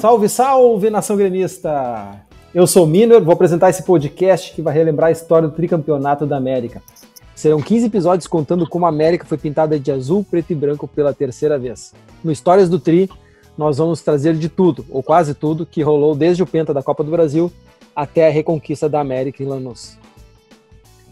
Salve, salve, nação gremista! Eu sou o Miner, vou apresentar esse podcast que vai relembrar a história do tricampeonato da América. Serão 15 episódios contando como a América foi pintada de azul, preto e branco pela terceira vez. No Histórias do Tri, nós vamos trazer de tudo, ou quase tudo, que rolou desde o Penta da Copa do Brasil até a reconquista da América em Lanús.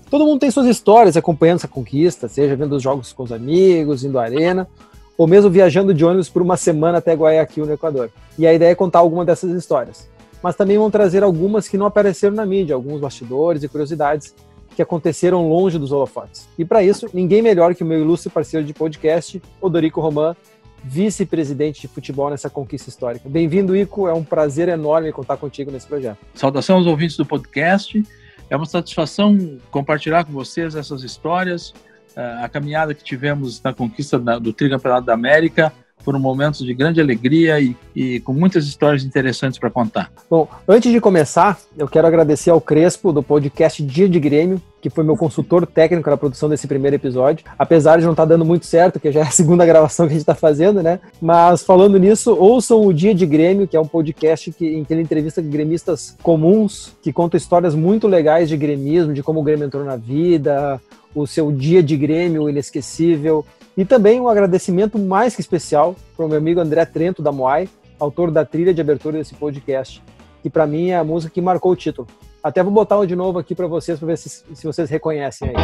Todo mundo tem suas histórias acompanhando essa conquista, seja vendo os jogos com os amigos, indo à arena, ou mesmo viajando de ônibus por uma semana até Guayaquil, no Equador. E a ideia é contar alguma dessas histórias. Mas também vão trazer algumas que não apareceram na mídia, alguns bastidores e curiosidades que aconteceram longe dos holofotes. E para isso, ninguém melhor que o meu ilustre parceiro de podcast, Odorico Roman, vice-presidente de futebol nessa conquista histórica. Bem-vindo, Ico, é um prazer enorme contar contigo nesse projeto. Saudação aos ouvintes do podcast, é uma satisfação compartilhar com vocês essas histórias, a caminhada que tivemos na conquista do tricampeonato da América. Foram momentos de grande alegria e com muitas histórias interessantes para contar. Bom, antes de começar, eu quero agradecer ao Crespo, do podcast Dia de Grêmio, que foi meu consultor técnico na produção desse primeiro episódio, apesar de não estar dando muito certo, que já é a segunda gravação que a gente está fazendo, né? Mas falando nisso, ouçam o Dia de Grêmio, que é um podcast em que ele entrevista gremistas comuns, que conta histórias muito legais de gremismo, de como o Grêmio entrou na vida, o seu dia de Grêmio inesquecível. E também um agradecimento mais que especial para o meu amigo André Trento, da Moai, autor da trilha de abertura desse podcast, que para mim é a música que marcou o título. Até vou botar um de novo aqui para vocês, para ver se vocês reconhecem aí.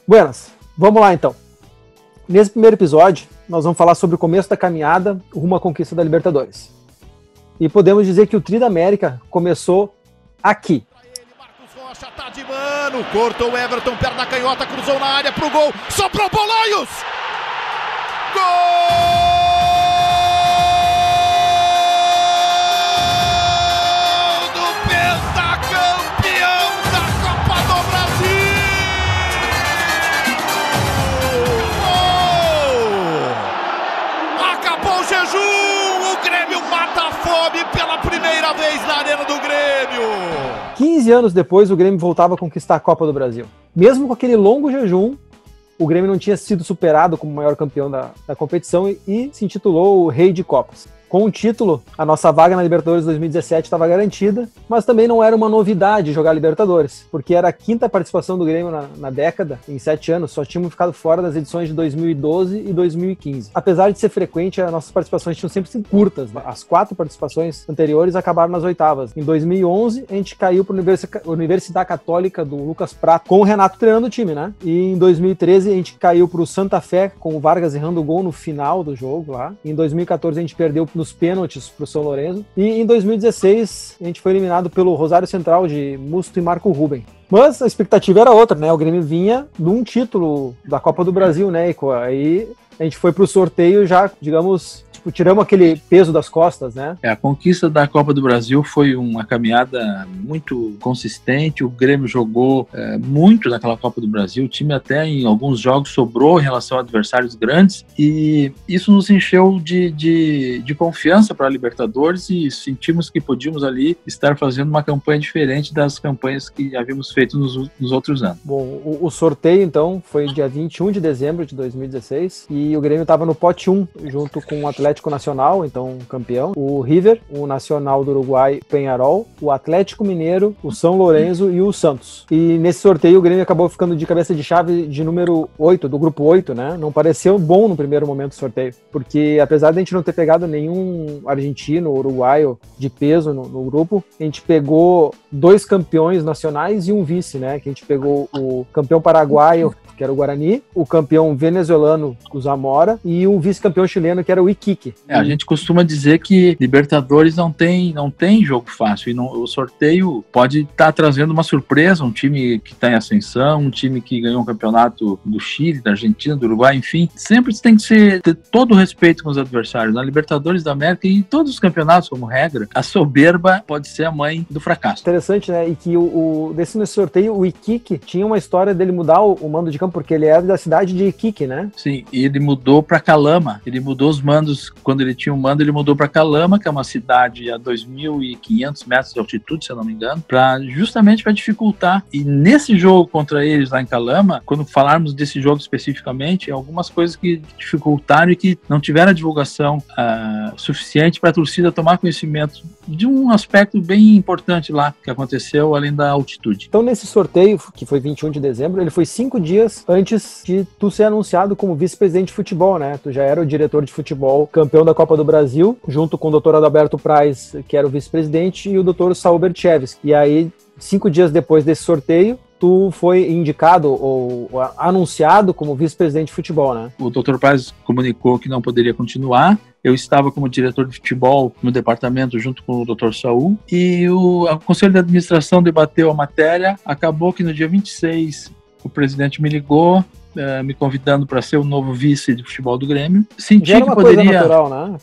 Buenas, vamos lá então. Nesse primeiro episódio, nós vamos falar sobre o começo da caminhada rumo à conquista da Libertadores. E podemos dizer que o Tri da América começou aqui. Marcos Rocha tá de mano, cortou o Everton, perna canhota, cruzou na área pro gol, soprou Bolanhos! Gol! Pela primeira vez na arena do Grêmio. 15 anos depois, o Grêmio voltava a conquistar a Copa do Brasil. Mesmo com aquele longo jejum, o Grêmio não tinha sido superado como maior campeão da competição e se intitulou o Rei de Copas. Com o título, a nossa vaga na Libertadores 2017 estava garantida, mas também não era uma novidade jogar Libertadores, porque era a quinta participação do Grêmio na década, em 7 anos, só tínhamos ficado fora das edições de 2012 e 2015. Apesar de ser frequente, as nossas participações tinham sempre sido curtas. As 4 participações anteriores acabaram nas oitavas. Em 2011, a gente caiu para a Universidade Católica do Lucas Prato, com o Renato treinando o time, né? E em 2013, a gente caiu para o Santa Fé, com o Vargas errando o gol no final do jogo lá. Em 2014, a gente perdeu nos pênaltis para o São Lourenço. E em 2016, a gente foi eliminado pelo Rosário Central de Musto e Marco Ruben. Mas a expectativa era outra, né? O Grêmio vinha de um título da Copa do Brasil, né? E aí a gente foi para o sorteio já, digamos, tiramos aquele peso das costas, né? A conquista da Copa do Brasil foi uma caminhada muito consistente. O Grêmio jogou muito naquela Copa do Brasil. O time até em alguns jogos sobrou em relação a adversários grandes e isso nos encheu de confiança para a Libertadores e sentimos que podíamos ali estar fazendo uma campanha diferente das campanhas que havíamos feito nos outros anos. Bom, o sorteio então foi dia 21 de dezembro de 2016 e o Grêmio estava no pote 1 junto com o Atlético Nacional, então campeão, o River, o Nacional do Uruguai, Peñarol, o Atlético Mineiro, o São Lourenço e o Santos. E nesse sorteio o Grêmio acabou ficando de cabeça de chave de número 8, do grupo 8, né? Não pareceu bom no primeiro momento do sorteio, porque apesar de a gente não ter pegado nenhum argentino ou uruguaio de peso no grupo, a gente pegou 2 campeões nacionais e um vice, né? Que a gente pegou o campeão paraguaio que era o Guarani, o campeão venezuelano, o Zamora, e o vice-campeão chileno, que era o Iquique. A gente costuma dizer que Libertadores não tem jogo fácil, e o sorteio pode estar trazendo uma surpresa, um time que está em ascensão, um time que ganhou um campeonato do Chile, da Argentina, do Uruguai, enfim, sempre tem que ter todo o respeito com os adversários. Na Libertadores da América e em todos os campeonatos, como regra, a soberba pode ser a mãe do fracasso. Interessante, né? E que nesse sorteio, o Iquique tinha uma história dele mudar o mando de campo, porque ele era da cidade de Iquique, né? Sim, e ele mudou para Calama. Ele mudou os mandos, quando ele tinha um mando, ele mudou para Calama, que é uma cidade a 2.500 metros de altitude, se eu não me engano, justamente para dificultar. E nesse jogo contra eles lá em Calama, quando falarmos desse jogo especificamente, algumas coisas que dificultaram e que não tiveram a divulgação suficiente para a torcida tomar conhecimento de um aspecto bem importante lá que aconteceu, além da altitude. Então, nesse sorteio, que foi 21 de dezembro, ele foi 5 dias antes de tu ser anunciado como vice-presidente de futebol, né? Tu já era o diretor de futebol, campeão da Copa do Brasil, junto com o Dr. Adalberto Praz, que era o vice-presidente, e o Dr. Saul Berchevski. E aí, 5 dias depois desse sorteio, tu foi indicado ou anunciado como vice-presidente de futebol, né? O Dr. Praz comunicou que não poderia continuar. Eu estava como diretor de futebol no departamento junto com o Dr. Saul, e o Conselho de Administração debateu a matéria. Acabou que no dia 26 o presidente me ligou, me convidando para ser o novo vice de futebol do Grêmio. Senti já era que uma poderia... coisa natural, né?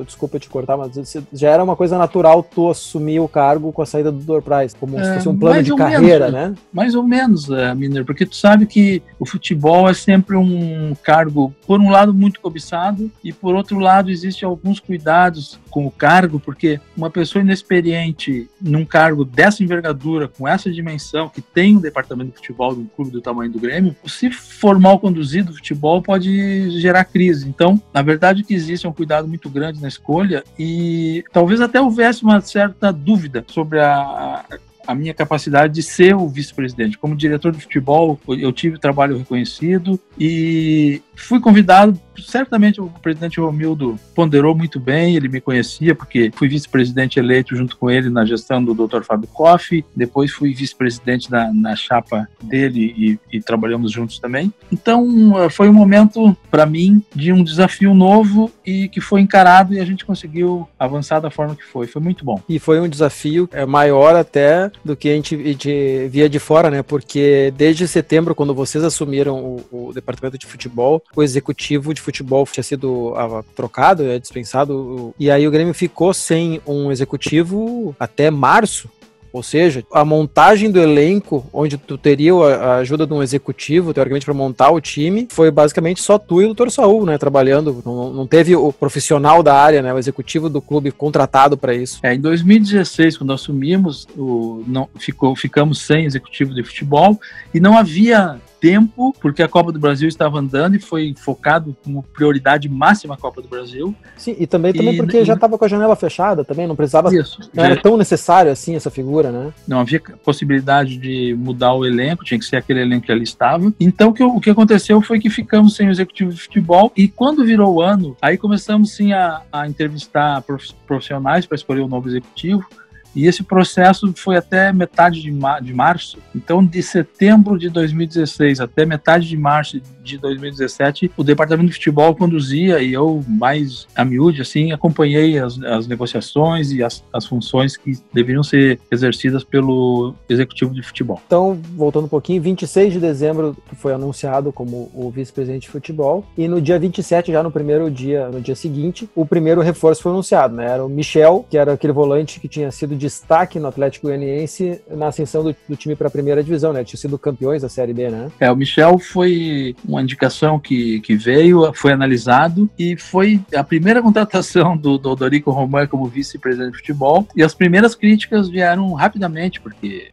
Desculpa te cortar, mas já era uma coisa natural tu assumir o cargo com a saída do Dr. Praz, como se fosse um plano de carreira, né? Mais ou menos, Miner, porque tu sabe que o futebol é sempre um cargo, por um lado, muito cobiçado, e por outro lado, existem alguns cuidados com o cargo, porque uma pessoa inexperiente num cargo dessa envergadura, com essa dimensão, que tem um departamento de futebol de um clube do tamanho do Grêmio, se for mal conduzido o futebol, pode gerar crise. Então, na verdade, o que existe é um cuidado muito grande na escolha, e talvez até houvesse uma certa dúvida sobre a minha capacidade de ser o vice-presidente. Como diretor de futebol, eu tive trabalho reconhecido e fui convidado. Certamente o presidente Romildo ponderou muito bem, ele me conhecia, porque fui vice-presidente eleito junto com ele na gestão do Dr. Fábio Koff, depois fui vice-presidente na chapa dele e trabalhamos juntos também. Então, foi um momento, para mim, de um desafio novo e que foi encarado, e a gente conseguiu avançar da forma que foi. Foi muito bom. E foi um desafio maior até do que a gente via de fora, né? Porque desde setembro, quando vocês assumiram o departamento de futebol, o executivo de futebol tinha sido trocado, dispensado, e aí o Grêmio ficou sem um executivo até março. Ou seja, a montagem do elenco, onde tu teria a ajuda de um executivo, teoricamente, para montar o time, foi basicamente só tu e o Dr. Saul, né, trabalhando. Não teve o profissional da área, né, o executivo do clube contratado para isso. Em 2016, quando assumimos, ficamos sem executivo de futebol e não havia tempo, porque a Copa do Brasil estava andando e foi focado como prioridade máxima a Copa do Brasil. Sim, e também porque já estava com a janela fechada também, não precisava, não era tão necessário assim essa figura, né? Não havia possibilidade de mudar o elenco, tinha que ser aquele elenco que ali estava. Então o que aconteceu foi que ficamos sem o executivo de futebol, e quando virou o ano, aí começamos sim a entrevistar profissionais para escolher o novo executivo. E esse processo foi até metade de março. Então, de setembro de 2016 até metade de março de 2017, o departamento de futebol conduzia, e eu, mais a miúde, assim, acompanhei as negociações e as funções que deveriam ser exercidas pelo executivo de futebol. Então, voltando um pouquinho, 26 de dezembro foi anunciado como o vice-presidente de futebol, e no dia 27, já no dia seguinte, o primeiro reforço foi anunciado, né? Era o Michel, que era aquele volante que tinha sido destaque no Atlético Goianiense na ascensão do time para a primeira divisão, né? Tinha sido campeões da Série B, né? O Michel foi uma indicação que veio, foi analisado, e foi a primeira contratação do Odorico Roman como vice-presidente de futebol, e as primeiras críticas vieram rapidamente, porque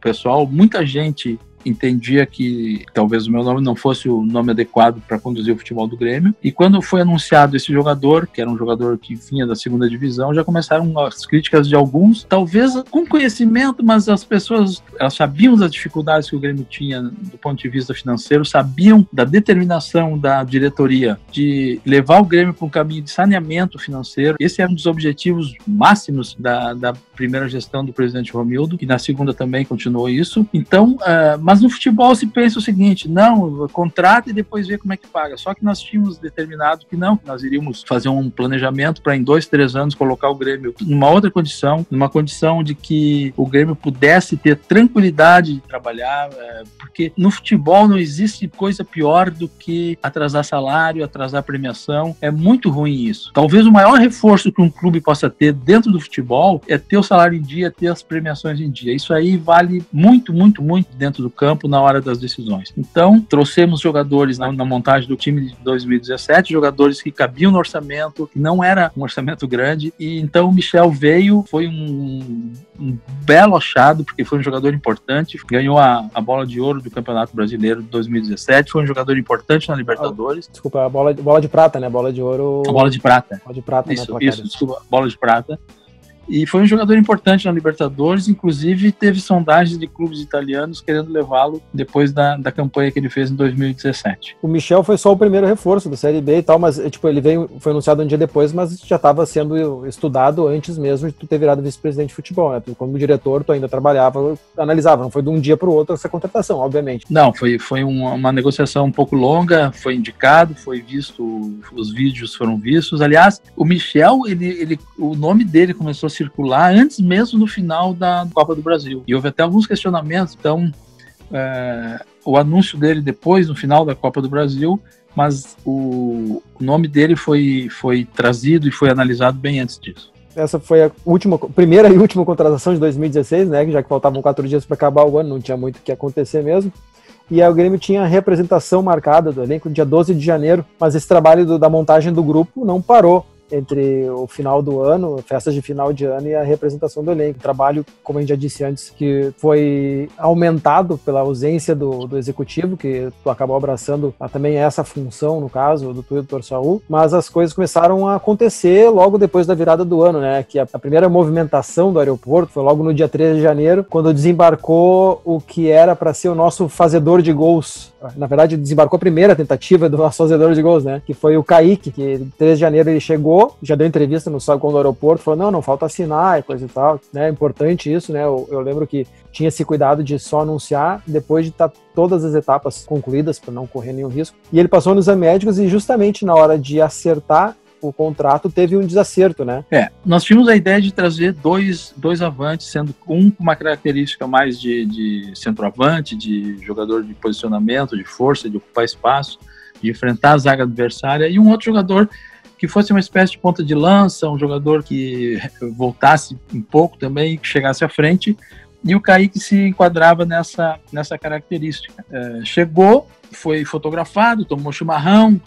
muita gente entendia que talvez o meu nome não fosse o nome adequado para conduzir o futebol do Grêmio, e quando foi anunciado esse jogador, que era um jogador que vinha da segunda divisão, já começaram as críticas de alguns, talvez com conhecimento, mas as pessoas, elas sabiam das dificuldades que o Grêmio tinha do ponto de vista financeiro, sabiam da determinação da diretoria de levar o Grêmio para um caminho de saneamento financeiro. Esse era um dos objetivos máximos da primeira gestão do presidente Romildo, e na segunda também continuou isso. Então, mas Mas no futebol se pensa o seguinte, não, contrata e depois vê como é que paga. Só que nós tínhamos determinado que não, nós iríamos fazer um planejamento para em 2, 3 anos colocar o Grêmio numa outra condição, numa condição de que o Grêmio pudesse ter tranquilidade de trabalhar, porque no futebol não existe coisa pior do que atrasar salário, atrasar premiação. É muito ruim isso. Talvez o maior reforço que um clube possa ter dentro do futebol é ter o salário em dia, ter as premiações em dia. Isso aí vale muito, muito, muito dentro do campo na hora das decisões. Então, trouxemos jogadores na montagem do time de 2017, jogadores que cabiam no orçamento, que não era um orçamento grande, e então o Michel veio, foi um belo achado, porque foi um jogador importante, ganhou a bola de ouro do Campeonato Brasileiro de 2017, foi um jogador importante na Libertadores. Desculpa, a bola de prata, né? Bola de ouro... A bola de prata. Bola de prata, isso, desculpa, bola de prata. E foi um jogador importante na Libertadores, inclusive teve sondagens de clubes italianos querendo levá-lo depois da campanha que ele fez em 2017. O Michel foi só o primeiro reforço da Série B e tal, mas tipo, ele foi anunciado um dia depois, mas já estava sendo estudado antes mesmo de tu ter virado vice-presidente de futebol, né? Tu, como diretor, tu ainda trabalhava, analisava, não foi de um dia para o outro essa contratação, obviamente. Não, foi uma negociação um pouco longa, foi indicado, foi visto, os vídeos foram vistos. Aliás, o Michel, o nome dele começou a circular antes mesmo do final da Copa do Brasil. E houve até alguns questionamentos, então o anúncio dele depois, no final da Copa do Brasil, mas o nome dele foi trazido e foi analisado bem antes disso. Essa foi a primeira e última contratação de 2016, né? Já que faltavam 4 dias para acabar o ano, não tinha muito o que acontecer mesmo. E aí o Grêmio tinha a representação marcada do elenco no dia 12 de janeiro, mas esse trabalho da montagem do grupo não parou entre o final do ano, festas de final de ano e a representação do elenco. Trabalho, como a gente já disse antes, que foi aumentado pela ausência do executivo, que tu acabou abraçando também essa função, no caso, do tu e do Dr. Saul, mas as coisas começaram a acontecer logo depois da virada do ano, né? Que a primeira movimentação do aeroporto foi logo no dia 13 de janeiro, quando desembarcou o que era para ser o nosso fazedor de gols. Na verdade, desembarcou a primeira tentativa do nosso fazedor de gols, né? Que foi o Kaique, que 13 de janeiro ele chegou, já deu entrevista no Saguão do aeroporto, falou, não falta assinar e coisa e tal, né? É importante isso, né? Eu lembro que tinha esse cuidado de só anunciar depois de estar todas as etapas concluídas para não correr nenhum risco. E ele passou nos exames médicos e justamente na hora de acertar o contrato teve um desacerto, né? Nós tínhamos a ideia de trazer dois avantes, sendo um com uma característica mais de centroavante, de jogador de posicionamento, de força, de ocupar espaço, de enfrentar a zaga adversária, e um outro jogador que fosse uma espécie de ponta de lança, um jogador que voltasse um pouco também, que chegasse à frente, e o Kaique se enquadrava nessa característica. Chegou, foi fotografado, tomou chimarrão,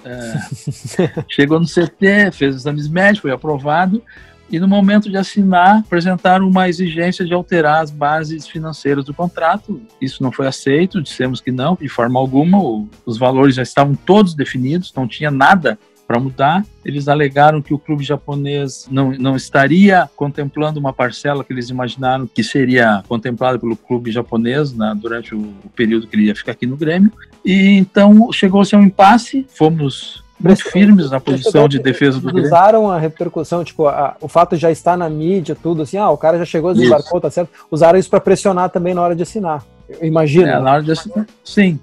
chegou no CT, fez exames médicos, foi aprovado, e no momento de assinar, apresentaram uma exigência de alterar as bases financeiras do contrato. Isso não foi aceito, dissemos que não, de forma alguma, os valores já estavam todos definidos, não tinha nada para mudar. Eles alegaram que o clube japonês não estaria contemplando uma parcela que eles imaginaram que seria contemplada pelo clube japonês durante o período que ele ia ficar aqui no Grêmio. E então chegou-se a um impasse, fomos muito firmes na posição de defesa do Grêmio. Usaram a repercussão, tipo, o fato de já estar na mídia, tudo assim, o cara já chegou, desembarcou, tá certo? Usaram isso para pressionar também na hora de assinar. Imagina. Na hora de assinar, sim.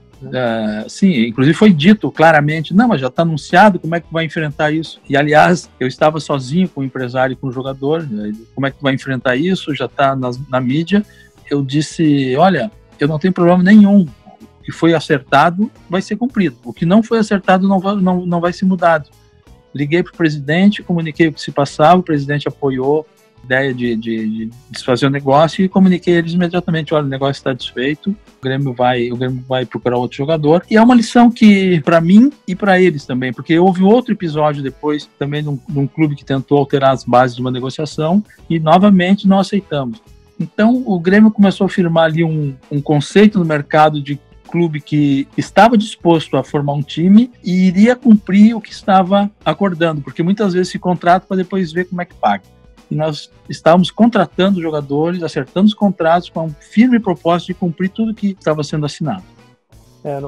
Sim, inclusive foi dito claramente, não, mas já está anunciado, como é que vai enfrentar isso? E aliás, eu estava sozinho com o empresário e com o jogador, como é que vai enfrentar isso? Já está na mídia. Eu disse, olha, eu não tenho problema nenhum, o que foi acertado vai ser cumprido, o que não foi acertado não vai ser mudado. Liguei para o presidente, comuniquei o que se passava, o presidente apoiou a ideia de desfazer o negócio e comuniquei a eles imediatamente, olha, o negócio está desfeito, o Grêmio vai procurar outro jogador. E é uma lição que, para mim e para eles também, porque houve outro episódio depois, também de um clube que tentou alterar as bases de uma negociação e novamente não aceitamos. Então o Grêmio começou a firmar ali um conceito no mercado de clube que estava disposto a formar um time e iria cumprir o que estava acordando, porque muitas vezes se contrata para depois ver como é que paga. E nós estávamos contratando jogadores, acertando os contratos com um firme propósito de cumprir tudo que estava sendo assinado.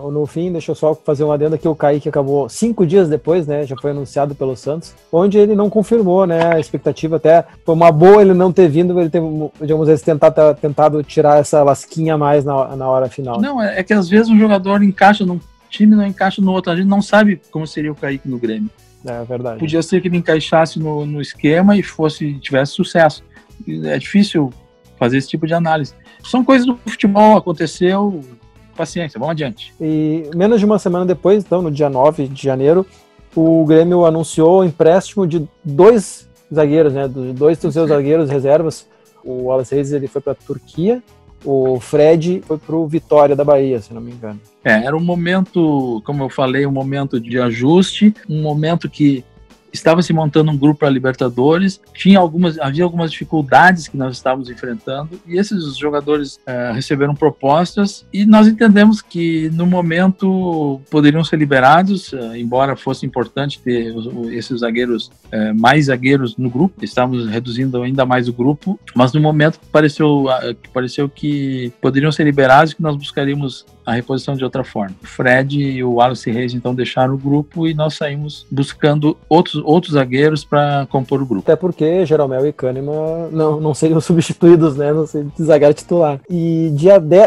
No fim, deixa eu só fazer um adendo aqui, o Kaique acabou 5 dias depois, né, já foi anunciado pelo Santos, onde ele não confirmou, né, a expectativa até foi uma boa ele não ter vindo, ele ter, digamos, tentado tirar essa lasquinha a mais na hora final. Não, é que às vezes um jogador encaixa num time, não encaixa no outro, a gente não sabe como seria o Kaique no Grêmio. É verdade. Podia ser que ele encaixasse no esquema e tivesse sucesso. É difícil fazer esse tipo de análise. São coisas do futebol, aconteceu, paciência, vamos adiante. E menos de uma semana depois, então, no dia 9 de janeiro, o Grêmio anunciou o empréstimo de 2 zagueiros, né, dos seus zagueiros reservas. O Wallace Reis, ele foi para a Turquia, o Fred foi para o Vitória da Bahia, se não me engano. Era um momento, como eu falei, um momento de ajuste, um momento que estava se montando um grupo para a Libertadores, havia algumas dificuldades que nós estávamos enfrentando, e esses jogadores receberam propostas, e nós entendemos que no momento poderiam ser liberados, embora fosse importante ter esses zagueiros, mais zagueiros no grupo, estávamos reduzindo ainda mais o grupo, mas no momento pareceu que poderiam ser liberados e que nós buscaríamos a reposição de outra forma. O Fred e o Wallace Reis então deixaram o grupo e nós saímos buscando outros zagueiros para compor o grupo. Até porque Jeromel e Kahneman não seriam substituídos, né? Não seriam de zagueiro titular. E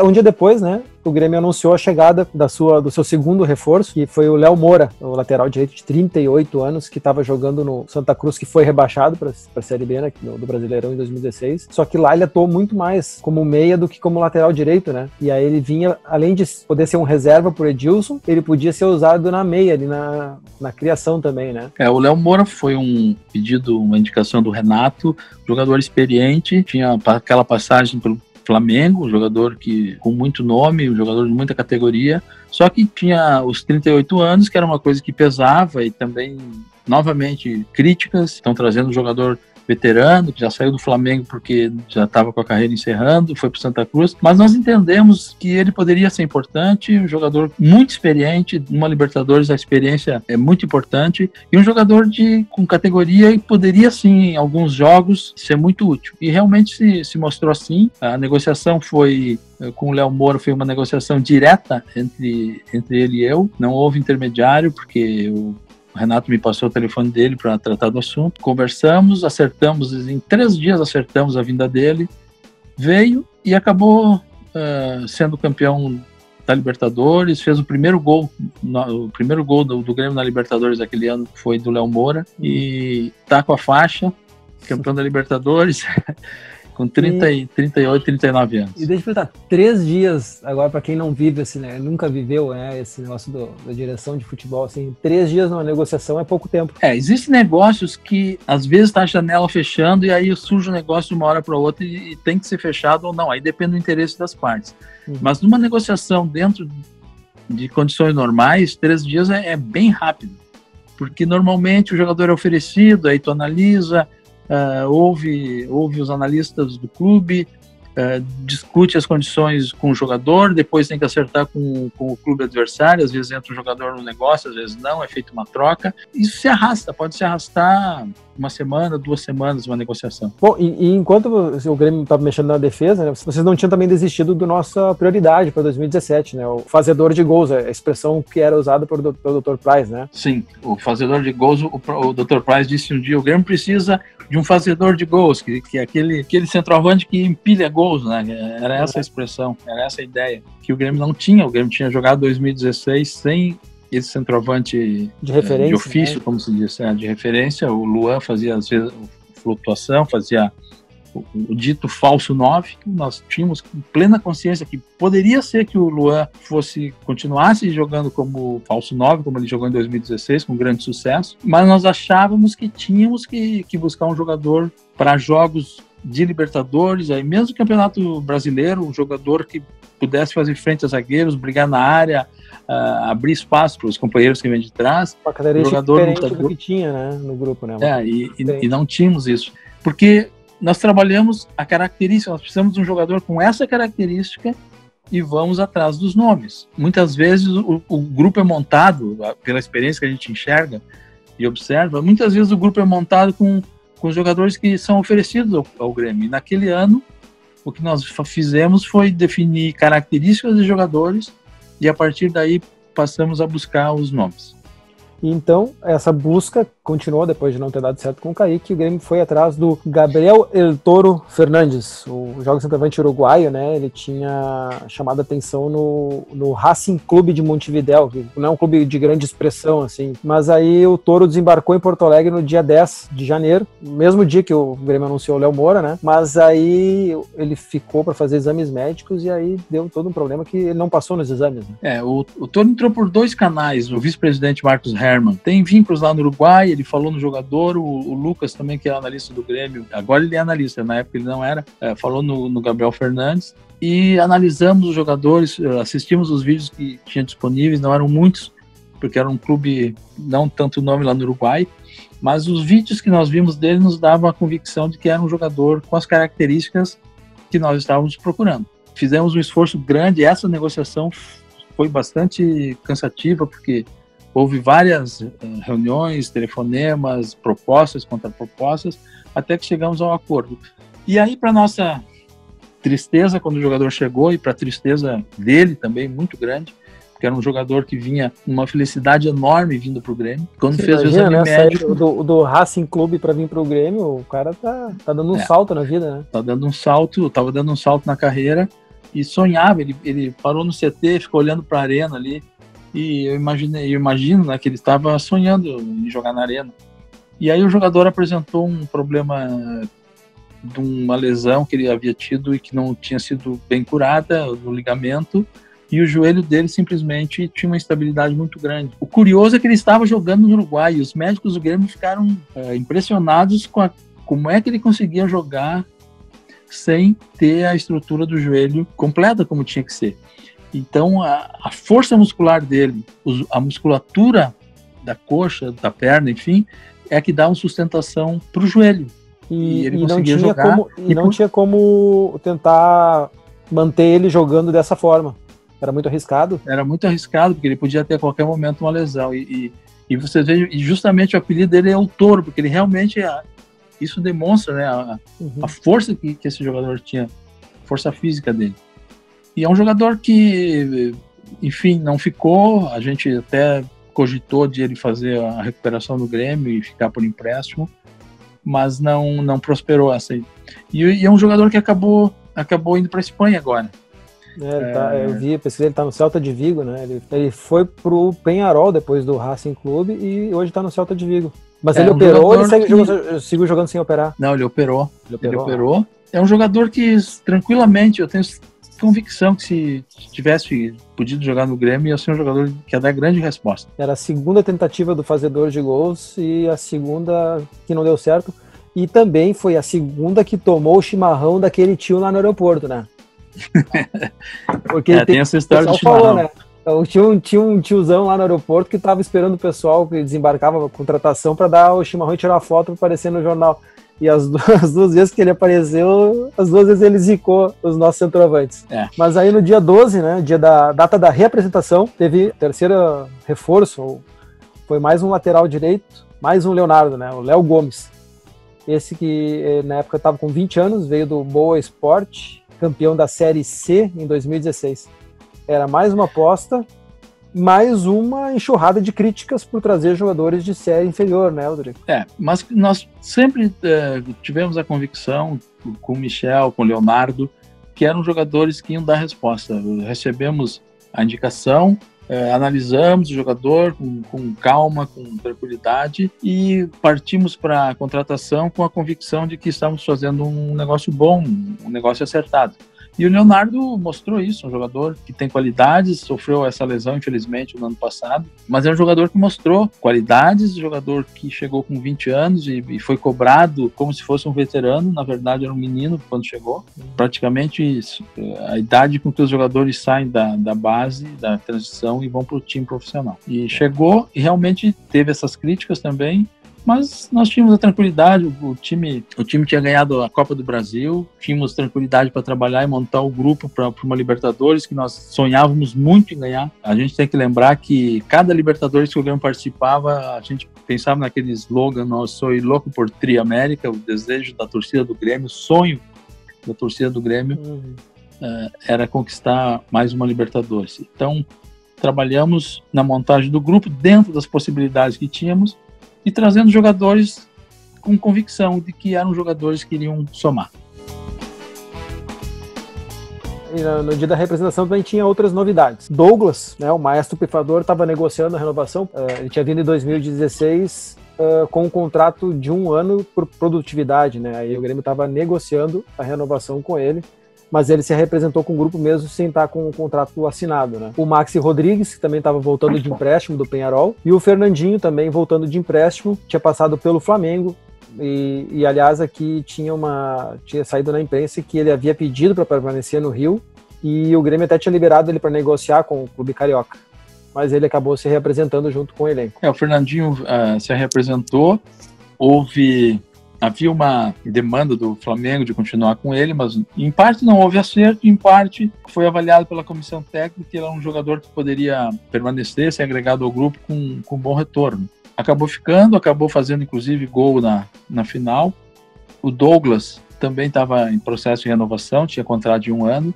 um dia depois, né? O Grêmio anunciou a chegada do seu segundo reforço, que foi o Léo Moura, o lateral direito de 38 anos, que estava jogando no Santa Cruz, que foi rebaixado para a Série B, né, do Brasileirão em 2016. Só que lá ele atuou muito mais como meia do que como lateral direito, né? E aí ele vinha, além de poder ser um reserva por Edilson, ele podia ser usado na meia, ali na criação também, né? O Léo Moura foi um pedido, uma indicação do Renato, jogador experiente, tinha aquela passagem pelo Flamengo, um jogador com muito nome, um jogador de muita categoria, só que tinha os 38 anos, que era uma coisa que pesava, e também, novamente, críticas, estão trazendo um jogador veterano, que já saiu do Flamengo porque já estava com a carreira encerrando, foi para o Santa Cruz, mas nós entendemos que ele poderia ser importante, um jogador muito experiente, numa Libertadores a experiência é muito importante, e um jogador com categoria e poderia sim, em alguns jogos, ser muito útil. E realmente se mostrou assim. A negociação com o Léo Moura foi uma negociação direta entre ele e eu, não houve intermediário, porque o Renato me passou o telefone dele para tratar do assunto. Conversamos, acertamos, em 3 dias acertamos a vinda dele. Veio e acabou sendo campeão da Libertadores, fez o primeiro gol do Grêmio na Libertadores daquele ano, foi do Léo Moura, e tá com a faixa, campeão da Libertadores, com 38, 39 anos. E deixa eu perguntar, 3 dias, agora para quem não vive, assim, né, nunca viveu, né, esse negócio da direção de futebol, assim, 3 dias numa negociação é pouco tempo. Existem negócios que às vezes tá a janela fechando e aí surge um negócio de uma hora para outra e tem que ser fechado ou não, aí depende do interesse das partes. Mas numa negociação dentro de condições normais, 3 dias é bem rápido, porque normalmente o jogador é oferecido, aí tu analisa, ouve os analistas do clube, discute as condições com o jogador, depois tem que acertar com o clube adversário, às vezes entra o jogador no negócio, às vezes não, é feita uma troca. Isso se arrasta, pode se arrastar 1 semana, 2 semanas, uma negociação. Bom, e enquanto o Grêmio estava mexendo na defesa, né, vocês não tinham também desistido da nossa prioridade para 2017, né? O fazedor de gols, a expressão que era usada pelo Dr. Price, né? Sim, o fazedor de gols, o Dr. Price disse um dia, o Grêmio precisa de um fazedor de gols, que é aquele centroavante que empilha gols, né? Era essa a expressão, era essa a ideia, que o Grêmio não tinha. O Grêmio tinha jogado 2016 sem esse centroavante de referência, de ofício, né? Como se diz, de referência. O Luan fazia, às vezes, flutuação, fazia o dito falso 9. Nós tínhamos plena consciência que poderia ser que o Luan continuasse jogando como falso 9, como ele jogou em 2016, com grande sucesso, mas nós achávamos que tínhamos que buscar um jogador para jogos de Libertadores, aí mesmo Campeonato Brasileiro, um jogador que pudesse fazer frente a zagueiros, brigar na área, abrir espaço para os companheiros que vêm de trás. Uma característica diferente do que tinha, né, no grupo, né? E não tínhamos isso, porque nós trabalhamos a característica, nós precisamos de um jogador com essa característica e vamos atrás dos nomes. Muitas vezes o grupo é montado, pela experiência que a gente enxerga e observa, muitas vezes o grupo é montado com os jogadores que são oferecidos ao Grêmio. E naquele ano, o que nós fizemos foi definir características de jogadores e a partir daí passamos a buscar os nomes. Então, essa busca continuou depois de não ter dado certo com o Kaique. O Grêmio foi atrás do Gabriel El Toro Fernandes, o jogador centroavante uruguaio, né? Ele tinha chamado a atenção no Racing Clube de Montevidéu, que não é um clube de grande expressão, assim. Mas aí o Toro desembarcou em Porto Alegre no dia 10 de janeiro, mesmo dia que o Grêmio anunciou o Léo Moura, né? Mas aí ele ficou para fazer exames médicos e aí deu todo um problema que ele não passou nos exames, né? O Toro entrou por 2 canais, o vice-presidente Marcos Herman. Tem vínculos lá no Uruguai, ele falou no jogador, o Lucas também, que é analista do Grêmio, agora ele é analista, na época ele não era, falou no Gabriel Fernandes, e analisamos os jogadores, assistimos os vídeos que tinha disponíveis, não eram muitos, porque era um clube, não tanto nome lá no Uruguai, mas os vídeos que nós vimos dele nos davam a convicção de que era um jogador com as características que nós estávamos procurando. Fizemos um esforço grande, essa negociação foi bastante cansativa, porque houve várias reuniões, telefonemas, propostas, contrapropostas, até que chegamos ao acordo. E aí, para nossa tristeza, quando o jogador chegou, e para a tristeza dele também, muito grande, porque era um jogador que vinha uma felicidade enorme vindo para o Grêmio. Quando você fez imagina, o exame médico... Do Racing Clube para vir para o Grêmio, o cara tá dando um salto na vida, né? Estava dando um salto na carreira, e sonhava, ele parou no CT, ficou olhando para a arena ali, e eu imagino, né, que ele estava sonhando em jogar na arena. E aí o jogador apresentou um problema de uma lesão que ele havia tido e que não tinha sido bem curada, no ligamento, e o joelho dele simplesmente tinha uma instabilidade muito grande. O curioso é que ele estava jogando no Uruguai, e os médicos do Grêmio ficaram impressionados com como é que ele conseguia jogar sem ter a estrutura do joelho completa como tinha que ser. Então, a força muscular dele, a musculatura da coxa, da perna, enfim, é que dá uma sustentação para o joelho. E ele conseguia jogar. Não tinha como tentar manter ele jogando dessa forma. Era muito arriscado. Era muito arriscado, porque ele podia ter a qualquer momento uma lesão. E você vê, e justamente o apelido dele é o Toro, porque ele realmente, isso demonstra, né, a força que esse jogador tinha, a força física dele. E é um jogador que, enfim, não ficou, a gente até cogitou de ele fazer a recuperação do Grêmio e ficar por empréstimo, mas não prosperou essa aí. E é um jogador que acabou indo para a Espanha agora. Eu vi, pesquisei, ele tá no Celta de Vigo, né? Ele foi pro Peñarol depois do Racing Clube e hoje tá no Celta de Vigo. Mas ele operou ou ele seguiu jogando sem operar? Não, ele operou. Ele operou. É um jogador que, tranquilamente, eu tenho convicção que se tivesse podido jogar no Grêmio, ia ser um jogador que ia dar grande resposta. Era a segunda tentativa do fazedor de gols e a segunda que não deu certo. E também foi a segunda que tomou o chimarrão daquele tio lá no aeroporto, né? Porque tem essa história do chimarrão. Falou, né? Então, tinha um tiozão lá no aeroporto que estava esperando o pessoal que desembarcava a contratação para dar o chimarrão e tirar a foto para aparecer no jornal. E as duas vezes que ele apareceu, as duas vezes ele zicou os nossos centroavantes. Mas aí no dia 12, né, dia da data da reapresentação, teve terceiro reforço, foi mais um lateral direito, mais um Leonardo, né, o Léo Gomes. Esse que na época estava com 20 anos, veio do Boa Esporte, campeão da Série C em 2016. Era mais uma aposta, mais uma enxurrada de críticas por trazer jogadores de série inferior, né, Rodrigo? Mas nós sempre tivemos a convicção, com o Michel, com o Leonardo, que eram jogadores que iam dar resposta. Recebemos a indicação, analisamos o jogador com calma, com tranquilidade e partimos para a contratação com a convicção de que estávamos fazendo um negócio bom, um negócio acertado. E o Leonardo mostrou isso, um jogador que tem qualidades, sofreu essa lesão, infelizmente, no ano passado, mas é um jogador que mostrou qualidades, um jogador que chegou com 20 anos e foi cobrado como se fosse um veterano, na verdade era um menino quando chegou, praticamente isso, a idade com que os jogadores saem da base, da transição e vão para o time profissional. E chegou e realmente teve essas críticas também, mas nós tínhamos a tranquilidade, o time tinha ganhado a Copa do Brasil, tínhamos tranquilidade para trabalhar e montar o grupo para uma Libertadores, que nós sonhávamos muito em ganhar. A gente tem que lembrar que cada Libertadores que o Grêmio participava, a gente pensava naquele slogan, nós sou louco por Tri América, o desejo da torcida do Grêmio, o sonho da torcida do Grêmio era conquistar mais uma Libertadores. Então, trabalhamos na montagem do grupo dentro das possibilidades que tínhamos e trazendo jogadores com convicção de que eram jogadores que iriam somar. E no dia da representação também tinha outras novidades. Douglas, né, o maestro pifador, estava negociando a renovação. Ele tinha vindo em 2016 com um contrato de 1 ano por produtividade, né? Aí o Grêmio estava negociando a renovação com ele, mas ele se representou com o grupo mesmo sem estar com o contrato assinado, né? O Maxi Rodrigues, que também estava voltando de empréstimo do Peñarol, e o Fernandinho também voltando de empréstimo, tinha passado pelo Flamengo, e aliás aqui tinha saído na imprensa que ele havia pedido para permanecer no Rio, e o Grêmio até tinha liberado ele para negociar com o Clube Carioca, mas ele acabou se reapresentando junto com o elenco. O Fernandinho se reapresentou, havia uma demanda do Flamengo de continuar com ele, mas em parte não houve acerto, em parte foi avaliado pela comissão técnica que ele era um jogador que poderia permanecer, ser agregado ao grupo com bom retorno. Acabou fazendo inclusive gol na final. O Douglas também estava em processo de renovação, tinha contrato de 1 ano.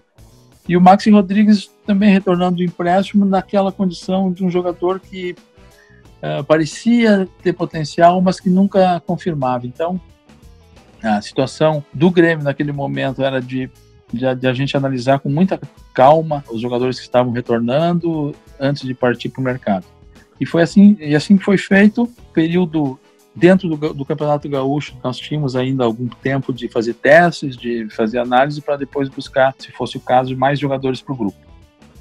E o Maxi Rodrigues também retornando do empréstimo naquela condição de um jogador que parecia ter potencial, mas que nunca confirmava. Então, a situação do Grêmio naquele momento era de a gente analisar com muita calma os jogadores que estavam retornando antes de partir para o mercado. E foi assim, que foi feito. Período dentro do Campeonato Gaúcho, nós tínhamos ainda algum tempo de fazer testes, de fazer análise para depois buscar, se fosse o caso, mais jogadores para o grupo.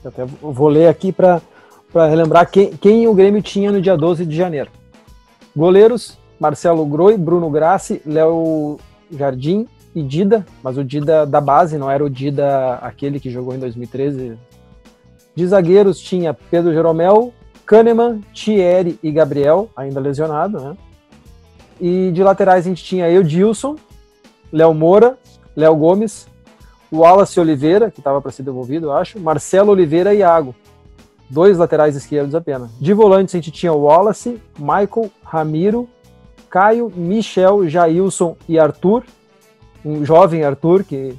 Eu até vou ler aqui para relembrar quem o Grêmio tinha no dia 12 de janeiro. Goleiros: Marcelo Groi, Bruno Grassi, Léo Jardim e Dida, mas o Dida da base, não era o Dida aquele que jogou em 2013. De zagueiros tinha Pedro Jeromel, Kahneman, Thierry e Gabriel, ainda lesionado, né? E de laterais a gente tinha Edilson, Léo Moura, Léo Gomes, Wallace Oliveira, que estava para ser devolvido, eu acho, Marcelo Oliveira e Iago. 2 laterais esquerdos apenas. De volantes a gente tinha Wallace, Michael, Ramiro, Caio, Michel, Jailson e Arthur. Um jovem Arthur, que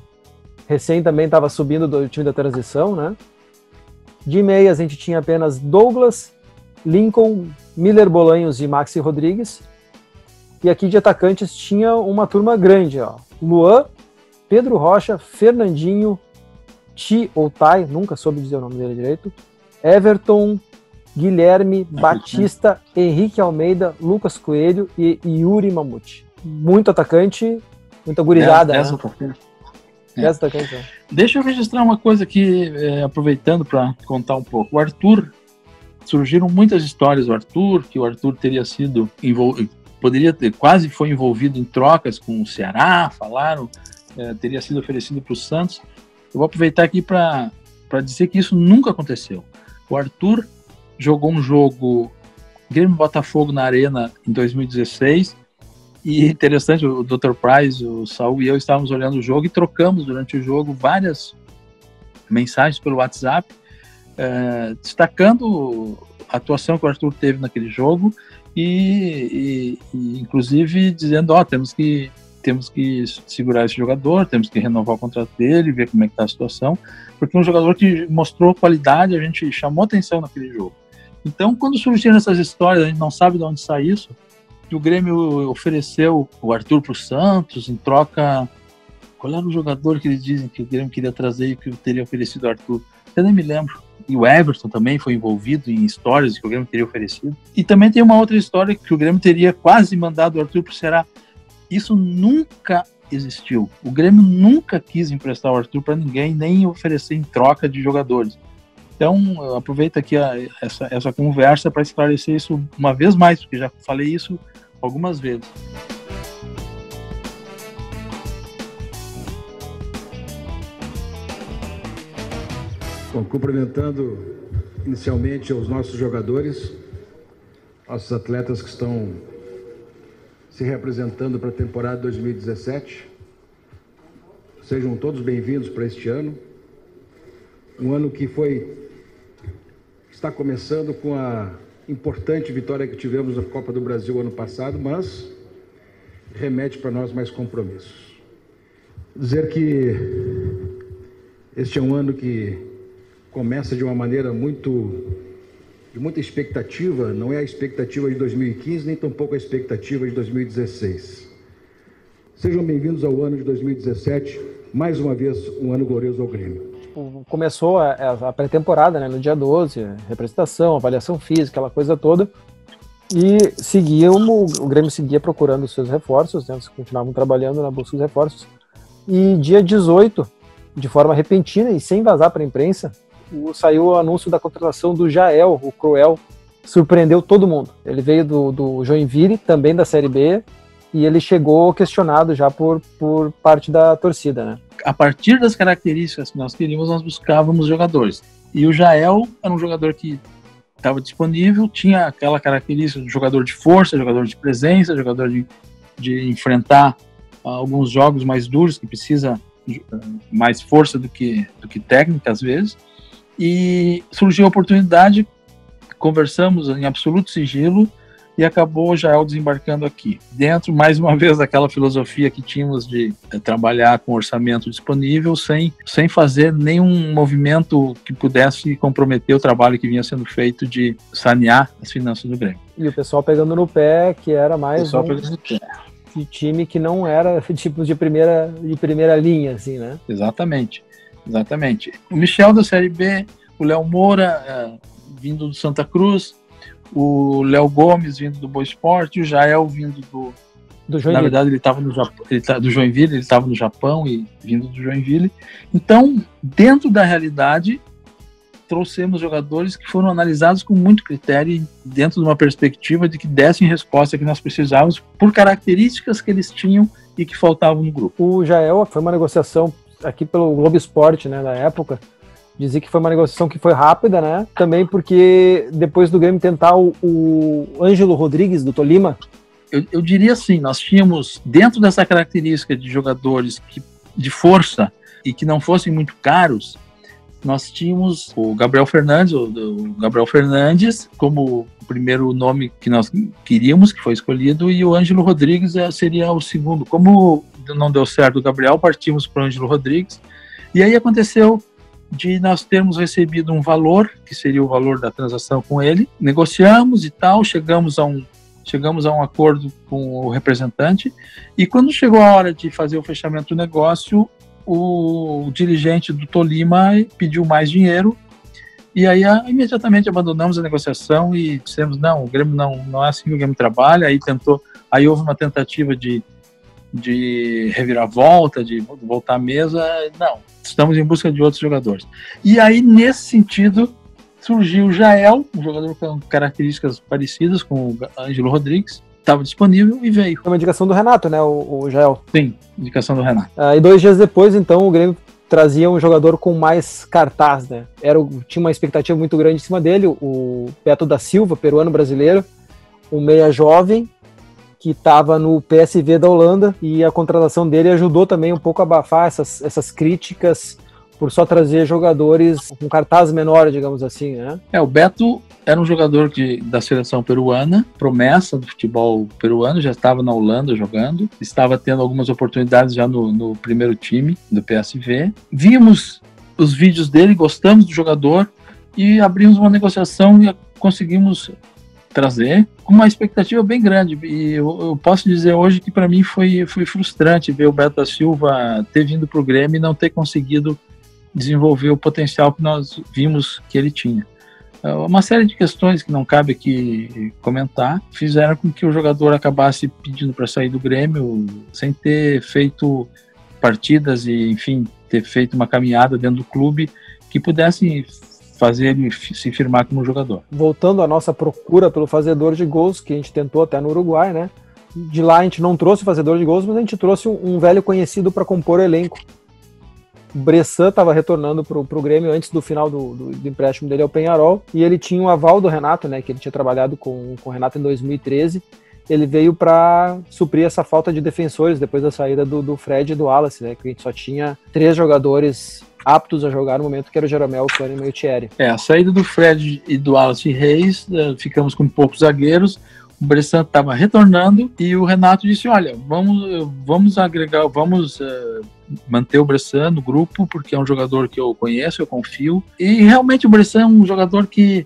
recém também estava subindo do time da transição, né? De meias a gente tinha apenas Douglas, Lincoln, Miller Bolanhos e Maxi Rodrigues. E aqui de atacantes tinha uma turma grande, ó. Luan, Pedro Rocha, Fernandinho, Ti ou Tai, nunca soube dizer o nome dele direito, Everton, Guilherme, Batista, Henrique Almeida, Lucas Coelho e Yuri Mamute. Muito atacante, muita gurizada, né? 10 atacantes. Né? Deixa eu registrar uma coisa aqui, aproveitando para contar um pouco. O Arthur, surgiram muitas histórias do Arthur, que o Arthur teria sido quase foi envolvido em trocas com o Ceará, falaram, teria sido oferecido para o Santos. Eu vou aproveitar aqui para dizer que isso nunca aconteceu. O Arthur jogou um jogo Grêmio Botafogo na Arena em 2016 e interessante, o Dr. Price, o Saul e eu estávamos olhando o jogo e trocamos durante o jogo várias mensagens pelo WhatsApp, destacando a atuação que o Arthur teve naquele jogo e inclusive dizendo, temos que segurar esse jogador, temos que renovar o contrato dele, ver como é que está a situação, porque é um jogador que mostrou qualidade, a gente chamou atenção naquele jogo. Então, quando surgiram essas histórias, a gente não sabe de onde sai isso, que o Grêmio ofereceu o Arthur para o Santos, em troca, qual era o jogador que eles dizem que o Grêmio queria trazer e que teria oferecido o Arthur? Eu nem me lembro. E o Everton também foi envolvido em histórias que o Grêmio teria oferecido. E também tem uma outra história que o Grêmio teria quase mandado o Arthur para o Ceará. Isso nunca existiu. O Grêmio nunca quis emprestar o Arthur para ninguém, nem oferecer em troca de jogadores. Então, eu aproveito aqui essa conversa para esclarecer isso uma vez mais, porque já falei isso algumas vezes. Bom, cumprimentando inicialmente aos nossos jogadores, nossos atletas que estão se representando para a temporada 2017. Sejam todos bem-vindos para este ano. Um ano que está começando com a importante vitória que tivemos na Copa do Brasil ano passado, mas remete para nós mais compromissos. Dizer que este é um ano que começa de uma maneira muito de muita expectativa, não é a expectativa de 2015, nem tampouco a expectativa de 2016. Sejam bem-vindos ao ano de 2017, mais uma vez um ano glorioso ao Grêmio. Começou a pré-temporada, né, no dia 12, representação, avaliação física, aquela coisa toda, e o Grêmio seguia procurando os seus reforços, né, eles continuavam trabalhando na busca dos reforços, e dia 18, de forma repentina e sem vazar para a imprensa, saiu o anúncio da contratação do Jael, o Cruel, surpreendeu todo mundo. Ele veio do Joinville, também da Série B, e ele chegou questionado já por parte da torcida, né? A partir das características que nós queríamos, nós buscávamos jogadores. E o Jael era um jogador que estava disponível, tinha aquela característica de jogador de força, jogador de presença, jogador de enfrentar alguns jogos mais duros, que precisa mais força do que técnica, às vezes. E surgiu a oportunidade, conversamos em absoluto sigilo, e acabou o Jael desembarcando aqui. Dentro, mais uma vez, daquela filosofia que tínhamos de trabalhar com orçamento disponível, sem fazer nenhum movimento que pudesse comprometer o trabalho que vinha sendo feito de sanear as finanças do Grêmio. E o pessoal pegando no pé, que era mais de time que não era tipo de primeira linha, assim, né? Exatamente. O Michel da Série B, o Léo Moura, vindo do Santa Cruz, o Léo Gomes vindo do Boa Esporte, o Jael vindo do Joinville. Na verdade, ele estava no Japão, do Joinville, ele estava no Japão e vindo do Joinville. Então, dentro da realidade, trouxemos jogadores que foram analisados com muito critério e dentro de uma perspectiva de que dessem resposta que nós precisávamos por características que eles tinham e que faltavam no grupo. O Jael foi uma negociação aqui pelo Globo Esporte, né, na época. Dizia que foi uma negociação que foi rápida, né? Também porque depois do Grêmio tentar o Ângelo Rodrigues, do Tolima. Eu diria assim, nós tínhamos, dentro dessa característica de jogadores de força e que não fossem muito caros, nós tínhamos o Gabriel Fernandes, como o primeiro nome que nós queríamos, que foi escolhido, e o Ângelo Rodrigues seria o segundo. Como não deu certo o Gabriel, partimos para o Ângelo Rodrigues, e aí aconteceu de nós termos recebido um valor, que seria o valor da transação com ele, negociamos e tal, chegamos a um acordo com o representante, e quando chegou a hora de fazer o fechamento do negócio, o dirigente do Tolima pediu mais dinheiro, e aí imediatamente abandonamos a negociação e dissemos, não, o Grêmio não é assim que o Grêmio trabalha, aí houve uma tentativa de reviravolta, de voltar à mesa, não, estamos em busca de outros jogadores. E aí, nesse sentido, surgiu o Jael, um jogador com características parecidas com o Ângelo Rodrigues, estava disponível e veio. Foi uma indicação do Renato, né, o Jael? Sim, indicação do Renato. E 2 dias depois, então, o Grêmio trazia um jogador com mais cartaz, né? Tinha uma expectativa muito grande em cima dele, o Beto da Silva, peruano brasileiro, um meia jovem, que estava no PSV da Holanda, e a contratação dele ajudou também um pouco a abafar essas críticas por só trazer jogadores com cartaz menor, digamos assim, né? O Beto era um jogador da seleção peruana, promessa do futebol peruano, já estava na Holanda jogando, estava tendo algumas oportunidades já no primeiro time do PSV. Vimos os vídeos dele, gostamos do jogador e abrimos uma negociação e conseguimos trazer com uma expectativa bem grande, e eu posso dizer hoje que para mim foi frustrante ver o Beto da Silva ter vindo para o Grêmio e não ter conseguido desenvolver o potencial que nós vimos que ele tinha. Uma série de questões que não cabe aqui comentar fizeram com que o jogador acabasse pedindo para sair do Grêmio sem ter feito partidas e, enfim, ter feito uma caminhada dentro do clube que pudesse fazer ele se firmar como jogador. Voltando à nossa procura pelo fazedor de gols, que a gente tentou até no Uruguai, né? De lá a gente não trouxe o fazedor de gols, mas a gente trouxe um velho conhecido para compor o elenco. O Bressan estava retornando para o Grêmio antes do final do empréstimo dele ao Peñarol, e ele tinha o aval do Renato, né? Que ele tinha trabalhado com o Renato em 2013. Ele veio para suprir essa falta de defensores depois da saída do Fred e do Wallace, né? Que a gente só tinha 3 jogadores aptos a jogar no momento, que era o Jeromel, o Kahneman e o Thierry. A saída do Fred e do Wallace Reis, ficamos com poucos zagueiros, o Bressan estava retornando e o Renato disse, olha, vamos agregar, vamos manter o Bressan no grupo, porque é um jogador que eu conheço, eu confio, e realmente o Bressan é um jogador que